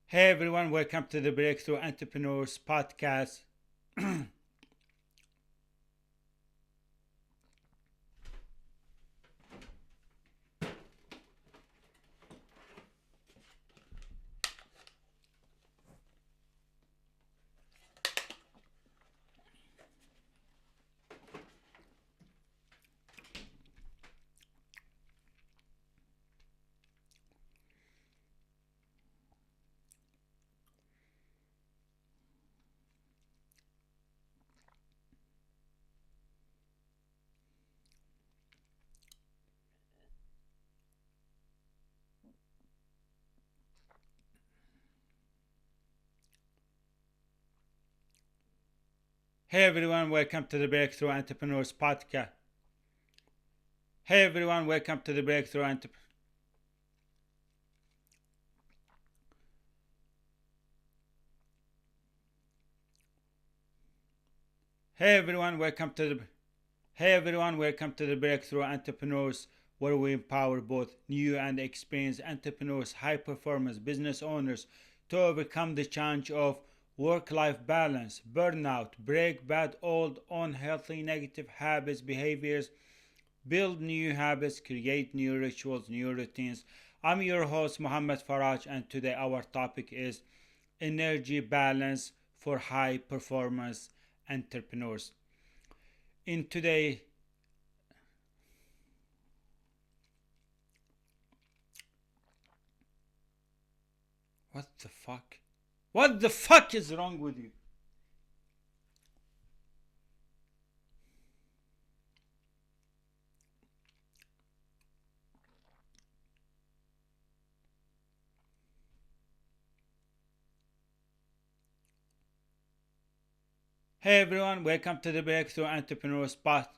Hey everyone, welcome to the Breakthrough Entrepreneurs Podcast. Hey everyone, welcome to the Breakthrough Entrepreneurs Podcast. Hey everyone, welcome to the Breakthrough Entrepreneurs. Hey everyone, welcome to the Hey everyone, welcome to the Breakthrough Entrepreneurs, where we empower both new and experienced entrepreneurs, high performance business owners to overcome the challenge of work life balance, burnout, break bad old unhealthy negative habits, behaviors, build new habits, create new rituals, new routines. I'm your host, Muhammad Faraj, and today our topic is energy balance for high performance entrepreneurs. In today, what the fuck? What the fuck is wrong with you? Hey everyone, welcome to the Breakthrough Entrepreneurs Path.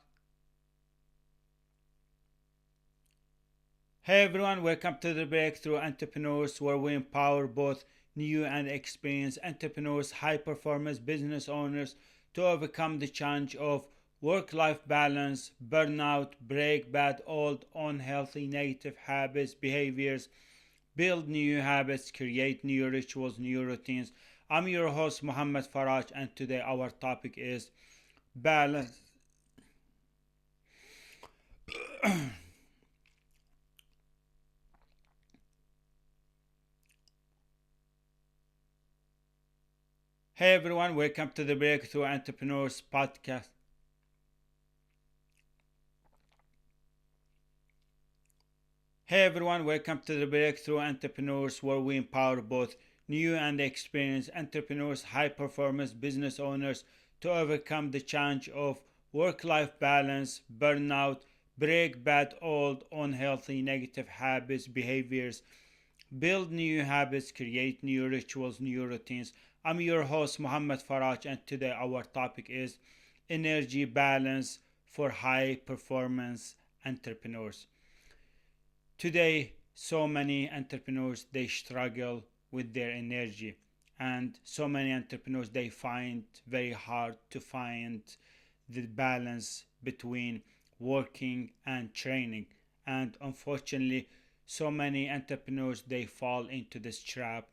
Hey everyone, welcome to the Breakthrough Entrepreneurs, where we empower both new and experienced entrepreneurs, high performance business owners to overcome the challenge of work life balance, burnout, break bad old unhealthy negative habits, behaviors, build new habits, create new rituals, new routines. I'm your host, Muhammad Faraj, and today our topic is balance. Hey everyone, welcome to the Breakthrough Entrepreneurs Podcast. Hey everyone, welcome to the Breakthrough Entrepreneurs, where we empower both new and experienced entrepreneurs, high performance business owners to overcome the challenge of work life balance, burnout, break bad old unhealthy negative habits, behaviors, build new habits, create new rituals, new routines. I'm your host, Muhammad Faraj, and today our topic is energy balance for high performance entrepreneurs. Today, so many entrepreneurs they struggle with their energy, and so many entrepreneurs they find very hard to find the balance between working and training. And unfortunately, so many entrepreneurs they fall into this trap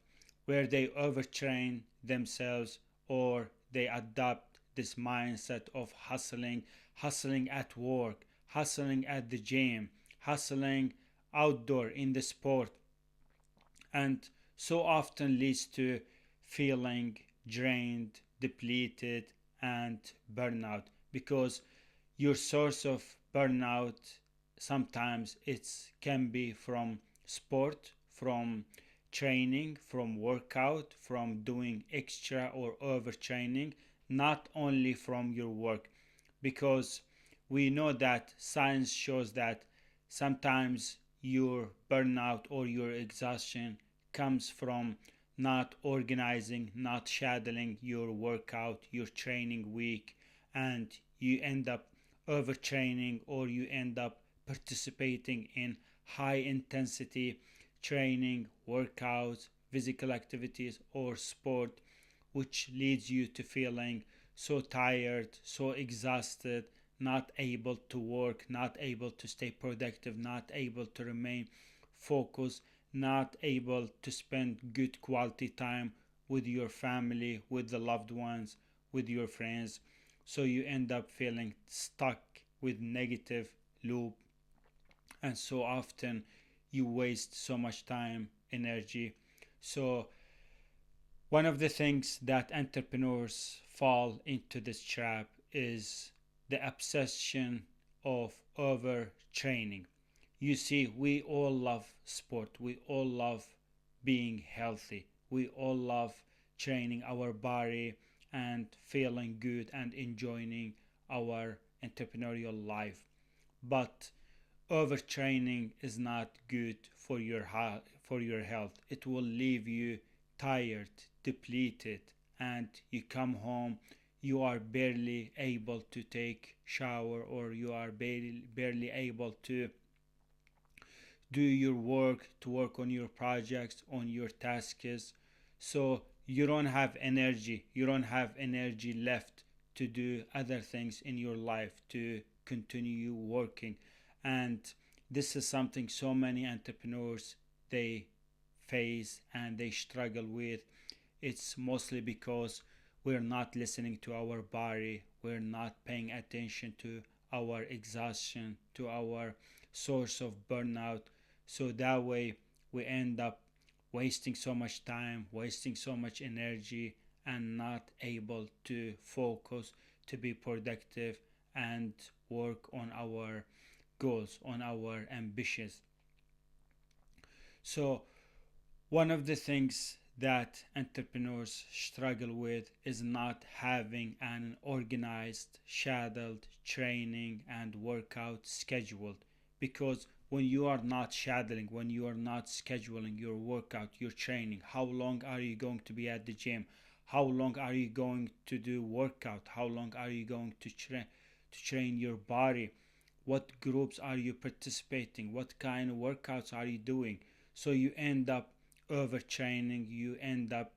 where they overtrain themselves, or they adopt this mindset of hustling at work, hustling at the gym, hustling outdoor in the sport, and so often leads to feeling drained, depleted, and burnout, because your source of burnout sometimes it can be from sport, from training, from workout, from doing extra or overtraining, not only from your work, because we know that science shows that sometimes your burnout or your exhaustion comes from not organizing, not shadowing your workout, your training week, and you end up overtraining, or you end up participating in high intensity training, workouts, physical activities, or sport, which leads you to feeling so tired, so exhausted, not able to work, not able to stay productive, not able to remain focused, not able to spend good quality time with your family, with the loved ones, with your friends. So you end up feeling stuck with negative loop, and so often you waste so much time, energy. So one of the things that entrepreneurs fall into this trap is the obsession of overtraining. You see, we all love sport, we all love being healthy, we all love training our body and feeling good and enjoying our entrepreneurial life. But overtraining is not good for your health. It will leave you tired, depleted, and you come home, you are barely able to take shower, or you are barely able to do your work, to work on your projects, on your tasks. So you don't have energy, you don't have energy left to do other things in your life, to continue working. And this is something so many entrepreneurs they face and they struggle with. It's mostly because we're not listening to our body, we're not paying attention to our exhaustion, to our source of burnout. So that way we end up wasting so much time, wasting so much energy, and not able to focus, to be productive, and work on our goals, on our ambitions. So one of the things that entrepreneurs struggle with is not having an organized, scheduled training and workout scheduled. Because when you are not shadowing, when you are not scheduling your workout, your training, how long are you going to be at the gym? How long are you going to do workout? How long are you going to train your body? What groups are you participating? What kind of workouts are you doing? So you end up overtraining, you end up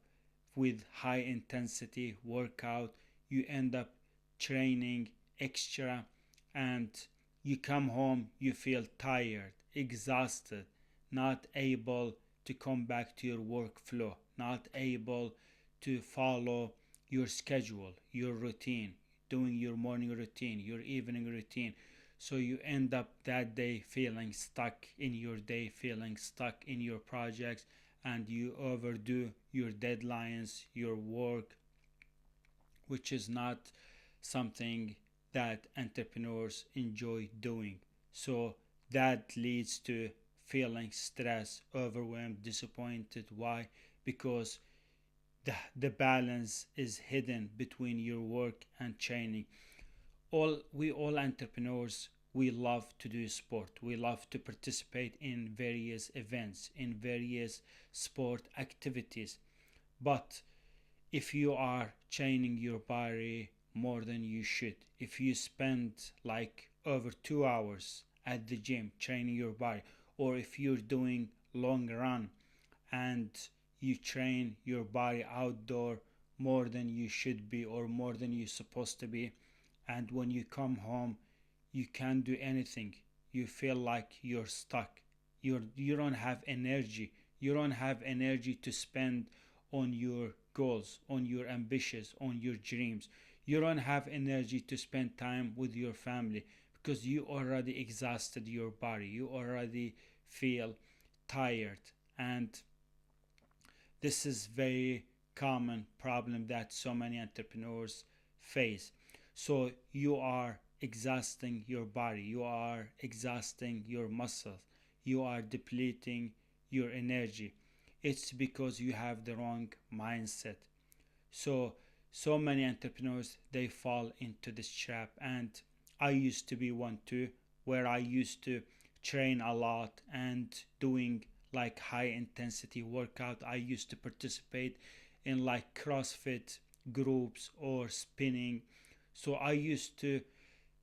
with high intensity workout, you end up training extra, and you come home, you feel tired, exhausted, not able to come back to your workflow, not able to follow your schedule, your routine, doing your morning routine, your evening routine. So you end up that day feeling stuck in your day, feeling stuck in your projects, and you overdo your deadlines, your work, which is not something that entrepreneurs enjoy doing. So that leads to feeling stressed, overwhelmed, disappointed. Why? Because the balance is hidden between your work and training. All entrepreneurs, we love to do sport, we love to participate in various events, in various sport activities. But if you are training your body more than you should, if you spend like over 2 hours at the gym training your body, or if you're doing long run and you train your body outdoor more than you should be or more than you're supposed to be, and when you come home you can't do anything, you feel like you're stuck, you don't have energy, you don't have energy to spend on your goals, on your ambitions, on your dreams. You don't have energy to spend time with your family because you already exhausted your body, you already feel tired. And this is very common problem that so many entrepreneurs face. So you are exhausting your body, you are exhausting your muscles, you are depleting your energy. It's because you have the wrong mindset. So many entrepreneurs they fall into this trap, and I used to be one too, where I used to train a lot and doing like high intensity workout. I used to participate in like CrossFit groups or spinning. So I used to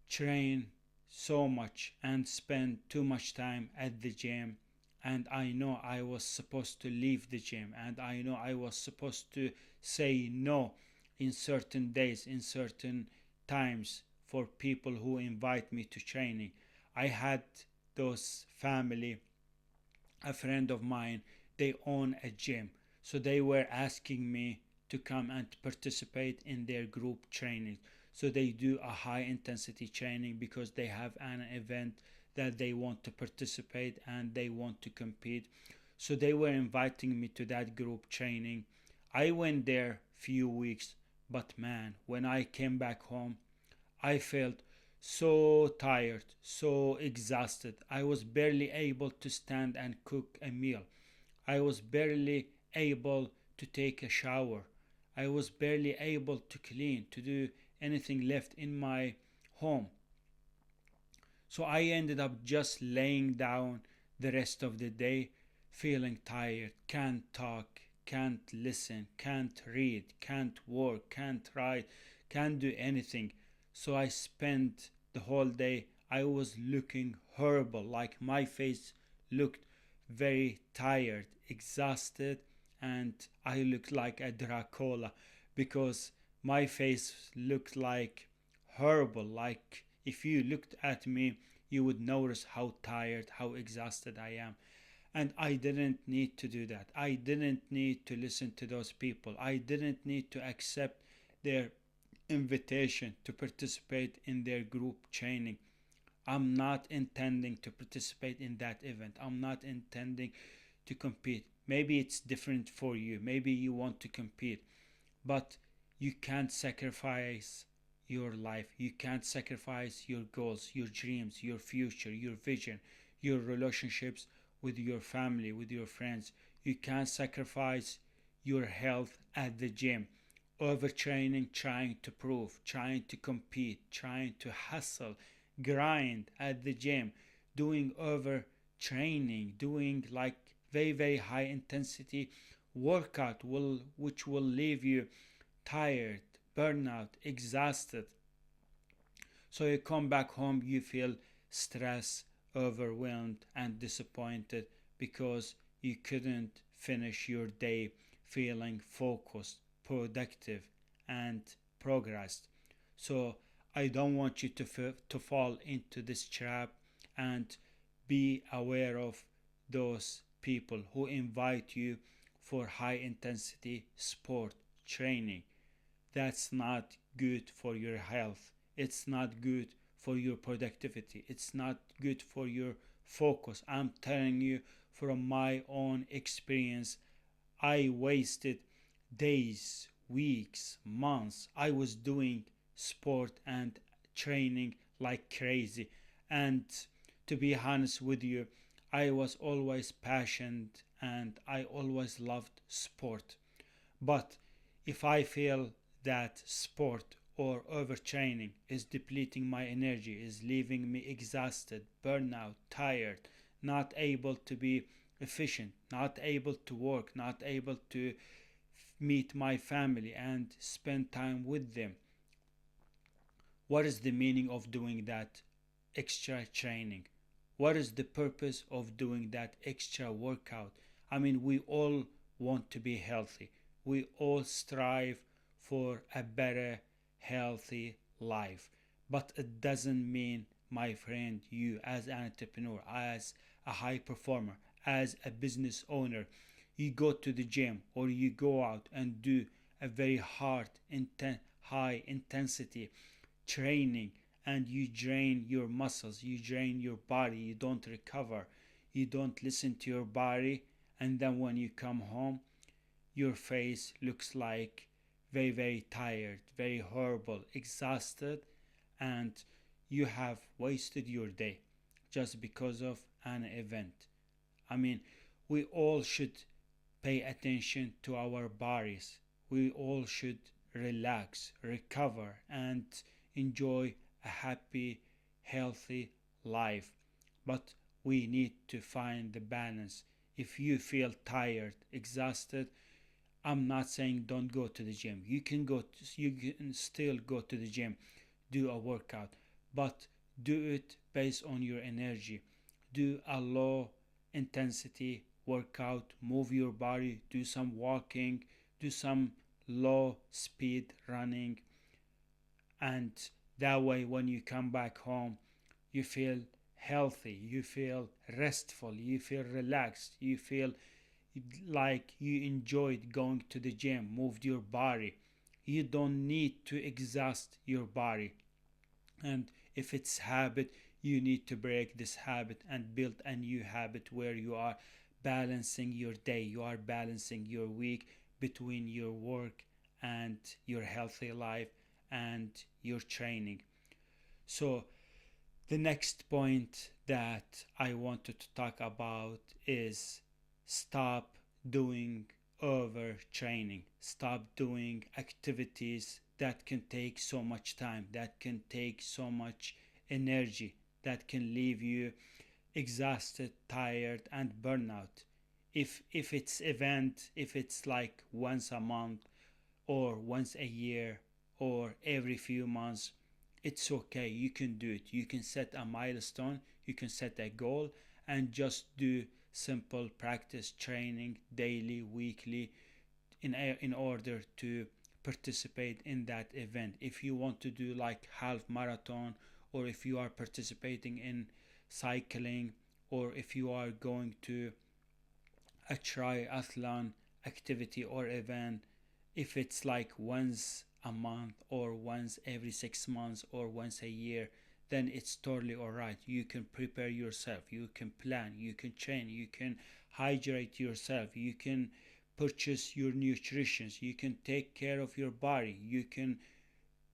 train so much and spend too much time at the gym, and I know I was supposed to leave the gym, and I know I was supposed to say no in certain days, in certain times, for people who invite me to training. I had those family a friend of mine, they own a gym. So they were asking me to come and participate in their group training. So they do a high intensity training because they have an event that they want to participate and they want to compete. So they were inviting me to that group training. I went there few weeks, but man, when I came back home, I felt so tired, so exhausted. I was barely able to stand and cook a meal. I was barely able to take a shower. I was barely able to clean, to do anything left in my home. So I ended up just laying down the rest of the day, feeling tired, can't talk, can't listen, can't read, can't work, can't write, can't do anything. So I spent the whole day, I was looking horrible, like my face looked very tired, exhausted, and I looked like a Dracula because my face looked like horrible. Like if you looked at me, you would notice how tired, how exhausted I am. And I didn't need to do that. I didn't need to listen to those people. I didn't need to accept their invitation to participate in their group training. I'm not intending to participate in that event. I'm not intending to compete. Maybe it's different for you. Maybe you want to compete, but you can't sacrifice your life. You can't sacrifice your goals, your dreams, your future, your vision, your relationships with your family, with your friends. You can't sacrifice your health at the gym. Overtraining, trying to prove, trying to compete, trying to hustle, grind at the gym, doing overtraining, doing like very, very high intensity workout which will leave you tired, burnout, exhausted. So you come back home, you feel stressed, overwhelmed, and disappointed because you couldn't finish your day feeling focused, productive, and progressed. So I don't want you to fall into this trap and be aware of those people who invite you for high intensity sport training. That's not good for your health. It's not good for your productivity. It's not good for your focus. I'm telling you from my own experience. I wasted days, weeks, months. I was doing sport and training like crazy. And to be honest with you, I was always passionate and I always loved sport. But if I feel that sport or overtraining is depleting my energy, is leaving me exhausted, burnout, tired, not able to be efficient, not able to work, not able to meet my family and spend time with them, what is the meaning of doing that extra training? What is the purpose of doing that extra workout? I mean, we all want to be healthy. We all strive for a better, healthy life. But it doesn't mean, my friend, you as an entrepreneur, as a high performer, as a business owner, you go to the gym or you go out and do a very high intensity training and you drain your muscles, you drain your body, you don't recover, you don't listen to your body, and then when you come home, your face looks like very, very tired, very horrible, exhausted, and you have wasted your day just because of an event. I mean, we all should pay attention to our bodies. We all should relax, recover, and enjoy a happy, healthy life. But we need to find the balance. If you feel tired, exhausted, I'm not saying don't go to the gym. You can still go to the gym, do a workout, but do it based on your energy. Do a low intensity workout, move your body, do some walking, do some low speed running, and that way when you come back home you feel healthy, you feel restful, you feel relaxed, you feel like you enjoyed going to the gym, moved your body. You don't need to exhaust your body. And if it's habit, you need to break this habit and build a new habit where you are balancing your day, you are balancing your week between your work and your healthy life and your training. So the next point that I wanted to talk about is stop doing overtraining. Stop doing activities that can take so much time, that can take so much energy, that can leave you exhausted, tired, and burnout. If it's event, if it's like once a month or once a year or every few months, it's okay. You can do it. You can set a milestone, you can set a goal, and just do simple practice training daily, weekly, in order to participate in that event. If you want to do like half marathon, or if you are participating in cycling, or if you are going to a triathlon activity or event, if it's like once a month or once every 6 months or once a year, then it's totally all right. You can prepare yourself, you can plan, you can train, you can hydrate yourself, you can purchase your nutrition, you can take care of your body, you can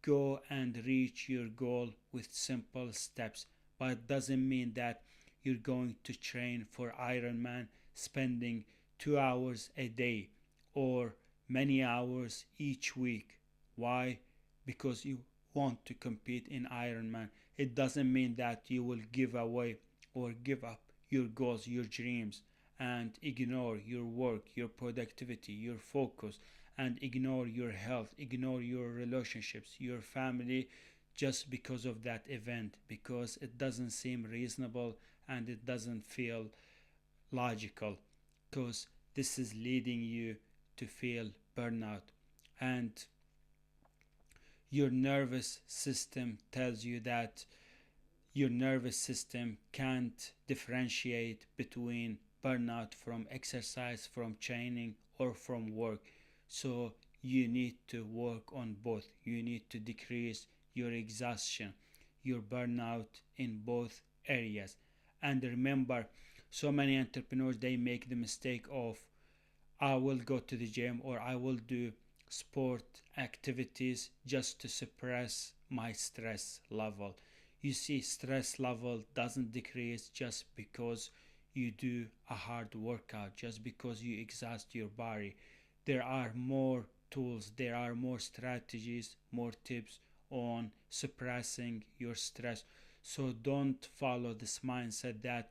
go and reach your goal with simple steps. But it doesn't mean that you're going to train for Ironman spending 2 hours a day or many hours each week. Why? Because you want to compete in Ironman. It doesn't mean that you will give away or give up your goals, your dreams, and ignore your work, your productivity, your focus, and ignore your health, ignore your relationships, your family, just because of that event, because it doesn't seem reasonable and it doesn't feel logical, because this is leading you to feel burnout. And your nervous system tells you that your nervous system can't differentiate between burnout from exercise, from training, or from work. So you need to work on both. You need to decrease your exhaustion, your burnout in both areas. And remember, so many entrepreneurs, they make the mistake of, I will go to the gym or I will do sport activities just to suppress my stress level. You see, stress level doesn't decrease just because you do a hard workout, just because you exhaust your body. There are more tools, there are more strategies, more tips on suppressing your stress. So don't follow this mindset that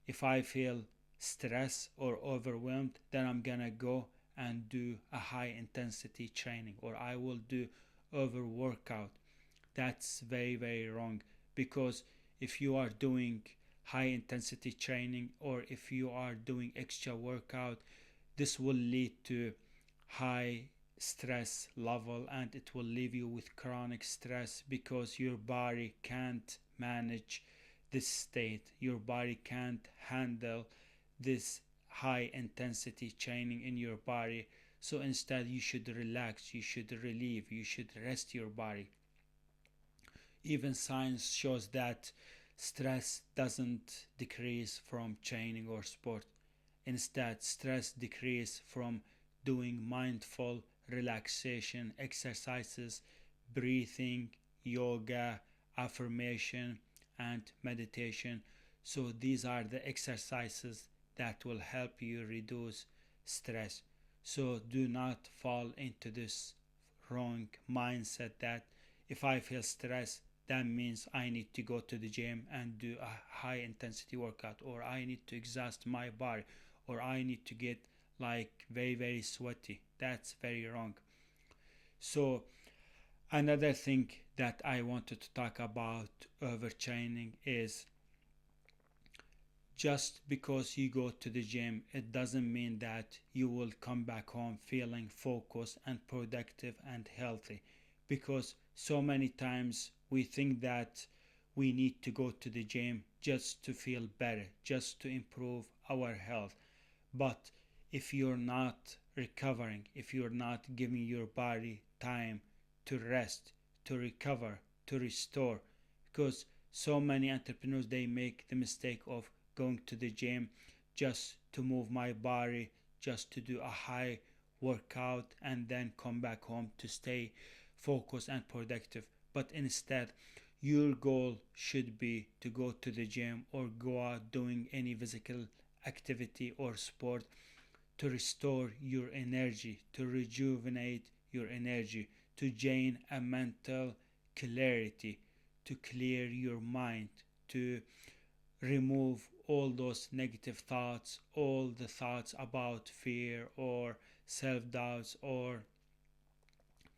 if I feel stressed or overwhelmed, then I'm gonna go and do a high intensity training, or I will do over workout. That's very, very wrong, because if you are doing high intensity training or if you are doing extra workout, this will lead to high stress level and it will leave you with chronic stress because your body can't manage this state. Your body can't handle this high intensity training in your body. So instead, you should relax, you should relieve, you should rest your body. Even science shows that stress doesn't decrease from training or sport. Instead, stress decreases from doing mindful relaxation exercises, breathing, yoga, affirmation, and meditation. So, these are the exercises that will help you reduce stress. So, do not fall into this wrong mindset that if I feel stressed, that means I need to go to the gym and do a high intensity workout, or I need to exhaust my body, or I need to get like very, very sweaty. That's very wrong. So, another thing that I wanted to talk about overtraining is just because you go to the gym, it doesn't mean that you will come back home feeling focused and productive and healthy. Because so many times we think that we need to go to the gym just to feel better, just to improve our health. But if you're not recovering, if you're not giving your body time to rest, to recover, to restore, because so many entrepreneurs they make the mistake of going to the gym just to move my body, just to do a high workout and then come back home to stay focused and productive. But instead, your goal should be to go to the gym or go out doing any physical activity or sport to restore your energy, to rejuvenate your energy, to gain a mental clarity, to clear your mind, to remove all those negative thoughts, all the thoughts about fear or self doubts or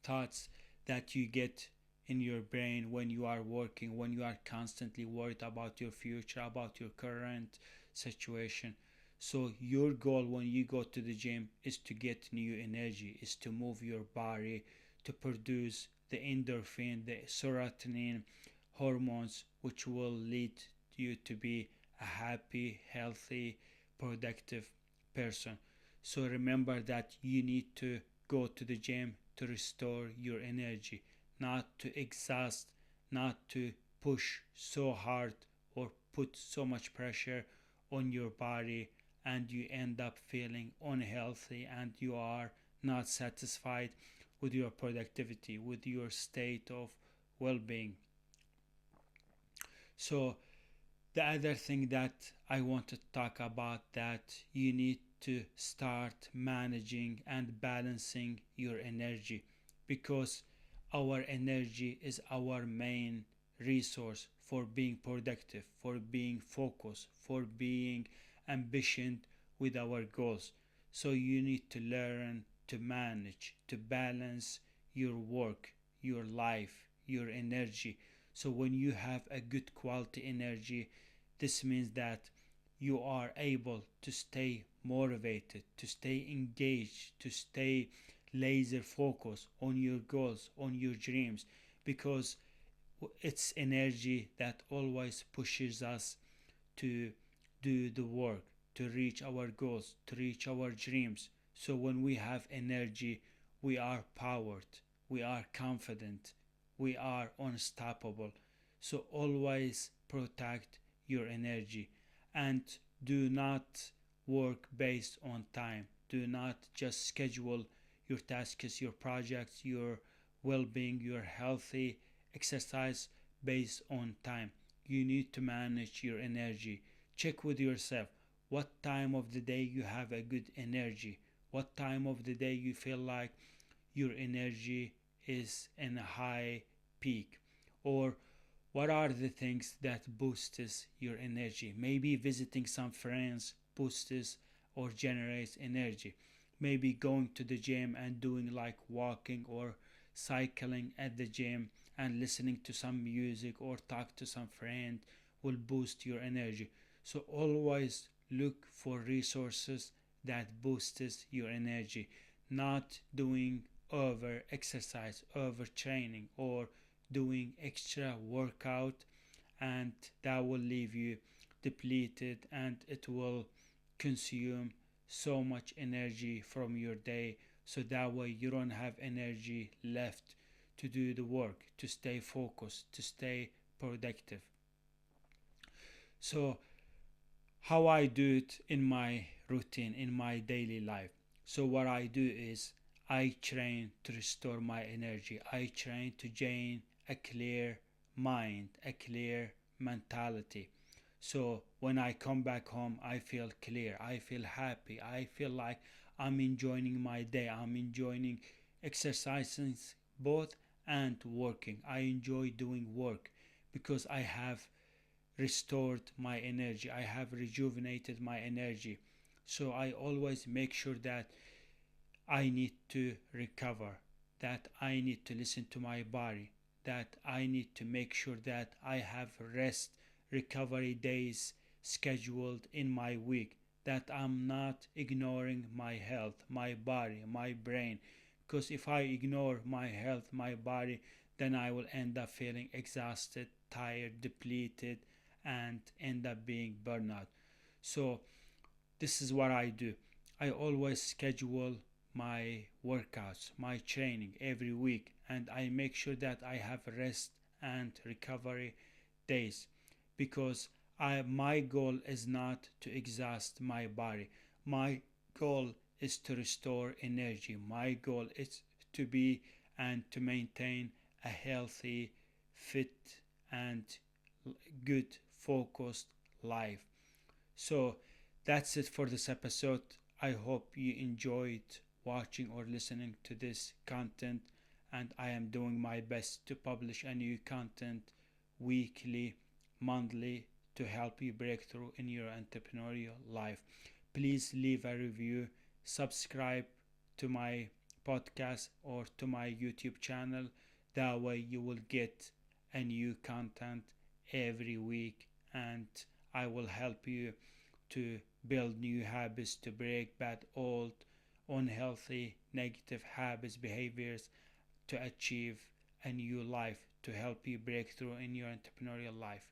thoughts that you get in your brain when you are working, when you are constantly worried about your future, about your current situation. So your goal when you go to the gym is to get new energy, is to move your body, to produce the endorphin, the serotonin hormones, which will lead you to be a happy, healthy, productive person. So remember that you need to go to the gym to restore your energy, not to exhaust, not to push so hard or put so much pressure on your body and you end up feeling unhealthy and you are not satisfied with your productivity, with your state of well-being. So the other thing that I want to talk about, that you need to start managing and balancing your energy, because our energy is our main resource for being productive, for being focused, for being ambitious with our goals. So you need to learn to manage, to balance your work, your life, your energy. So when you have a good quality energy, this means that you are able to stay motivated, to stay engaged, to stay laser focused on your goals, on your dreams, because it's energy that always pushes us to do the work, to reach our goals, to reach our dreams. So when we have energy, we are powered, we are confident, we are unstoppable. So always protect your energy and do not work based on time. Do not just schedule your tasks, your projects, your well-being, your healthy exercise based on time. You need to manage your energy. Check with yourself what time of the day you have a good energy, what time of the day you feel like your energy is in a high peak, or what are the things that boosts your energy. Maybe visiting some friends boosts or generates energy. Maybe going to the gym and doing like walking or cycling at the gym and listening to some music or talk to some friend will boost your energy. So always look for resources that boosts your energy, not doing over exercise, over training, or doing extra workout, and that will leave you depleted and it will consume so much energy from your day. So that way you don't have energy left to do the work, to stay focused, to stay productive. So how I do it in my routine, in my daily life. So what I do is I train to restore my energy. I train to gain a clear mind, a clear mentality. So when I come back home, I feel clear, I feel happy, I feel like I'm enjoying my day, I'm enjoying exercising both and working. I enjoy doing work because I have restored my energy, I have rejuvenated my energy. So I always make sure that I need to recover, that I need to listen to my body, that I need to make sure that I have rest recovery days scheduled in my week, that I'm not ignoring my health, my body, my brain. Because if I ignore my health, my body, then I will end up feeling exhausted, tired, depleted, and end up being burnout. So this is what I do. I always schedule my workouts, my training every week, and I make sure that I have rest and recovery days, because my goal is not to exhaust my body. My goal is to restore energy. My goal is to be and to maintain a healthy, fit, and good, focused life. So that's it for this episode. I hope you enjoyed watching or listening to this content, and I am doing my best to publish a new content weekly, monthly, to help you break through in your entrepreneurial life. Please leave a review, subscribe to my podcast or to my YouTube channel. That way you will get a new content every week, and I will help you to build new habits, to break bad old unhealthy negative habits, behaviors, to achieve a new life, to help you break through in your entrepreneurial life.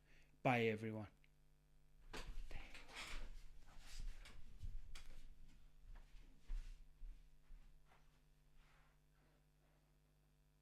Bye everyone.